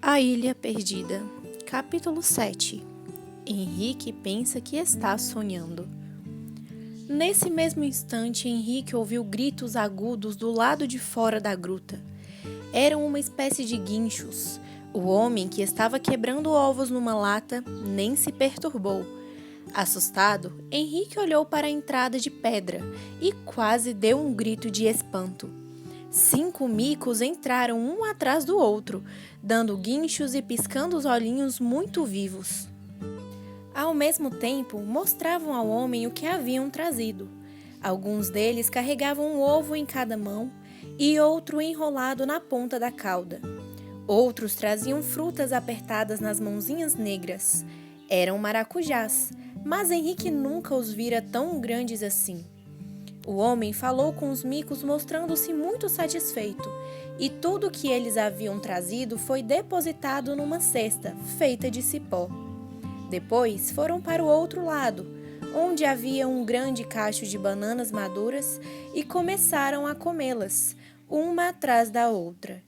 A Ilha Perdida. Capítulo 7. Henrique pensa que está sonhando. Nesse mesmo instante, Henrique ouviu gritos agudos do lado de fora da gruta. Eram uma espécie de guinchos. O homem, que estava quebrando ovos numa lata, nem se perturbou. Assustado, Henrique olhou para a entrada de pedra e quase deu um grito de espanto. 5 micos entraram um atrás do outro, dando guinchos e piscando os olhinhos muito vivos. Ao mesmo tempo, mostravam ao homem o que haviam trazido. Alguns deles carregavam um ovo em cada mão e outro enrolado na ponta da cauda. Outros traziam frutas apertadas nas mãozinhas negras. Eram maracujás, mas Henrique nunca os vira tão grandes assim. O homem falou com os micos mostrando-se muito satisfeito, e tudo o que eles haviam trazido foi depositado numa cesta feita de cipó. Depois foram para o outro lado, onde havia um grande cacho de bananas maduras, e começaram a comê-las, uma atrás da outra.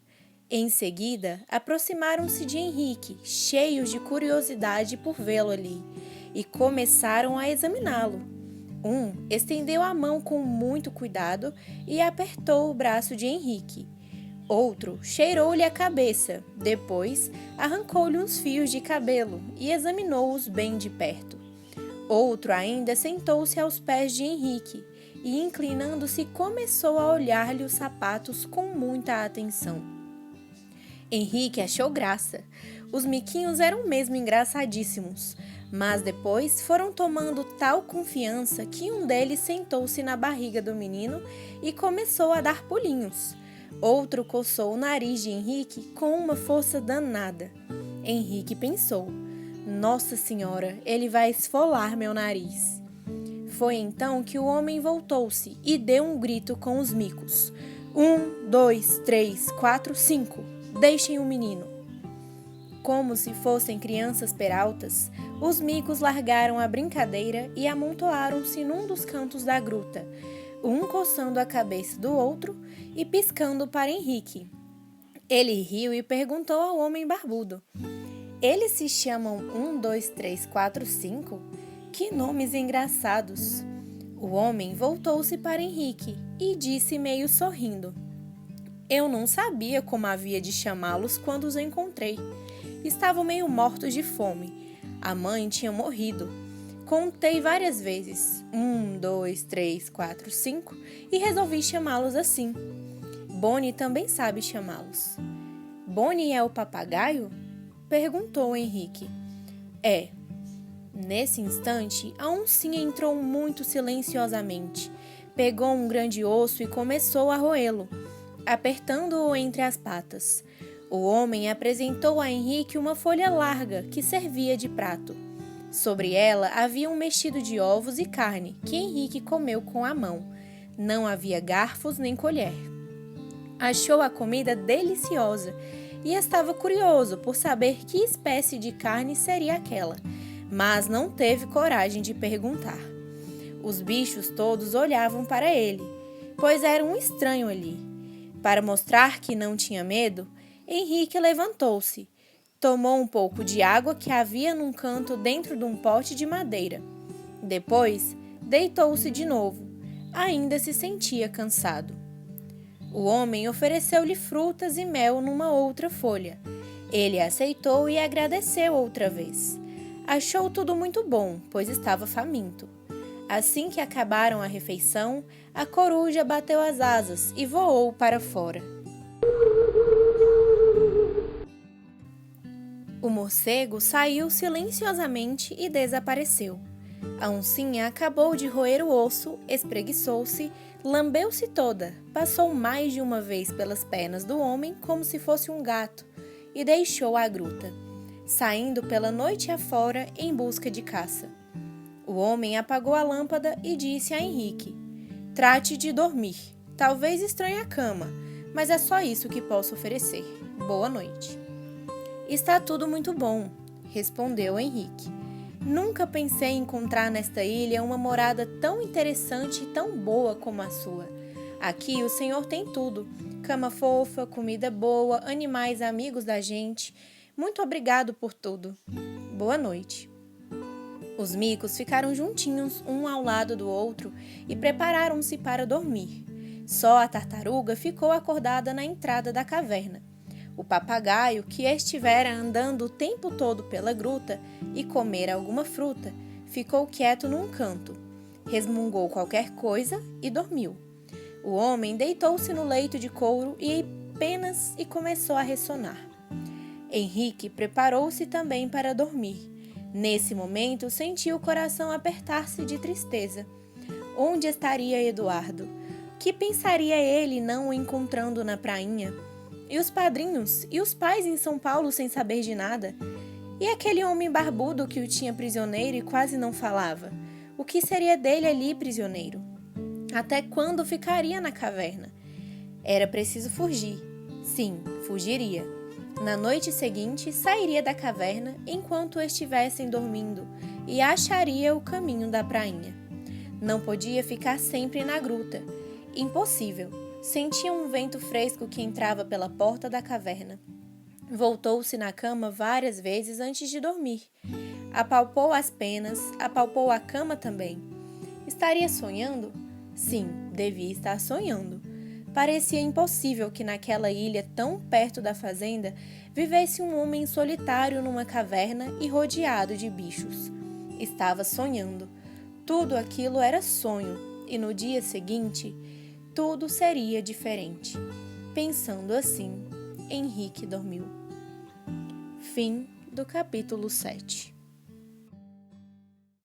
Em seguida, aproximaram-se de Henrique, cheios de curiosidade por vê-lo ali, e começaram a examiná-lo. Um estendeu a mão com muito cuidado e apertou o braço de Henrique. Outro cheirou-lhe a cabeça, depois arrancou-lhe uns fios de cabelo e examinou-os bem de perto. Outro ainda sentou-se aos pés de Henrique e, inclinando-se, começou a olhar-lhe os sapatos com muita atenção. Henrique achou graça. Os miquinhos eram mesmo engraçadíssimos, mas depois foram tomando tal confiança que um deles sentou-se na barriga do menino e começou a dar pulinhos. Outro coçou o nariz de Henrique com uma força danada. Henrique pensou: Nossa Senhora, ele vai esfolar meu nariz. Foi então que o homem voltou-se e deu um grito com os micos. 1, 2, 3, 4, 5. Deixem o menino. Como se fossem crianças peraltas, os micos largaram a brincadeira e amontoaram-se num dos cantos da gruta, um coçando a cabeça do outro e piscando para Henrique. Ele riu e perguntou ao homem barbudo: Eles se chamam 1, 2, 3, 4, 5? Que nomes engraçados! O homem voltou-se para Henrique e disse meio sorrindo: Eu não sabia como havia de chamá-los quando os encontrei. Estavam meio mortos de fome. A mãe tinha morrido. Contei várias vezes, 1, 2, 3, 4, 5, e resolvi chamá-los assim. Bonnie também sabe chamá-los. Bonnie é o papagaio? Perguntou Henrique. É. Nesse instante, a oncinha entrou muito silenciosamente. Pegou um grande osso e começou a roê-lo, apertando-o entre as patas. O homem apresentou a Henrique uma folha larga que servia de prato. Sobre ela havia um mexido de ovos e carne que Henrique comeu com a mão. Não havia garfos nem colher. Achou a comida deliciosa e estava curioso por saber que espécie de carne seria aquela, mas não teve coragem de perguntar. Os bichos todos olhavam para ele, pois era um estranho ali. Para mostrar que não tinha medo, Henrique levantou-se, tomou um pouco de água que havia num canto dentro de um pote de madeira. Depois, deitou-se de novo. Ainda se sentia cansado. O homem ofereceu-lhe frutas e mel numa outra folha. Ele aceitou e agradeceu outra vez. Achou tudo muito bom, pois estava faminto. Assim que acabaram a refeição, a coruja bateu as asas e voou para fora. O morcego saiu silenciosamente e desapareceu. A oncinha acabou de roer o osso, espreguiçou-se, lambeu-se toda, passou mais de uma vez pelas pernas do homem como se fosse um gato e deixou a gruta, saindo pela noite afora em busca de caça. O homem apagou a lâmpada e disse a Henrique: Trate de dormir. Talvez estranhe a cama, mas é só isso que posso oferecer. Boa noite. Está tudo muito bom, respondeu Henrique. Nunca pensei em encontrar nesta ilha uma morada tão interessante e tão boa como a sua. Aqui o senhor tem tudo: cama fofa, comida boa, animais amigos da gente. Muito obrigado por tudo. Boa noite. Os micos ficaram juntinhos, um ao lado do outro, e prepararam-se para dormir. Só a tartaruga ficou acordada na entrada da caverna. O papagaio, que estivera andando o tempo todo pela gruta e comera alguma fruta, ficou quieto num canto, resmungou qualquer coisa e dormiu. O homem deitou-se no leito de couro e apenas começou a ressonar. Henrique preparou-se também para dormir. Nesse momento, sentiu o coração apertar-se de tristeza. Onde estaria Eduardo? Que pensaria ele não o encontrando na prainha? E os padrinhos? E os pais em São Paulo sem saber de nada? E aquele homem barbudo que o tinha prisioneiro e quase não falava? O que seria dele ali, prisioneiro? Até quando ficaria na caverna? Era preciso fugir. Sim, fugiria. Na noite seguinte, sairia da caverna enquanto estivessem dormindo e acharia o caminho da prainha. Não podia ficar sempre na gruta. Impossível. Sentia um vento fresco que entrava pela porta da caverna. Voltou-se na cama várias vezes antes de dormir. Apalpou as penas, apalpou a cama também. Estaria sonhando? Sim, devia estar sonhando. Parecia impossível que naquela ilha tão perto da fazenda vivesse um homem solitário numa caverna e rodeado de bichos. Estava sonhando. Tudo aquilo era sonho, e no dia seguinte, tudo seria diferente. Pensando assim, Henrique dormiu. Fim do capítulo 7.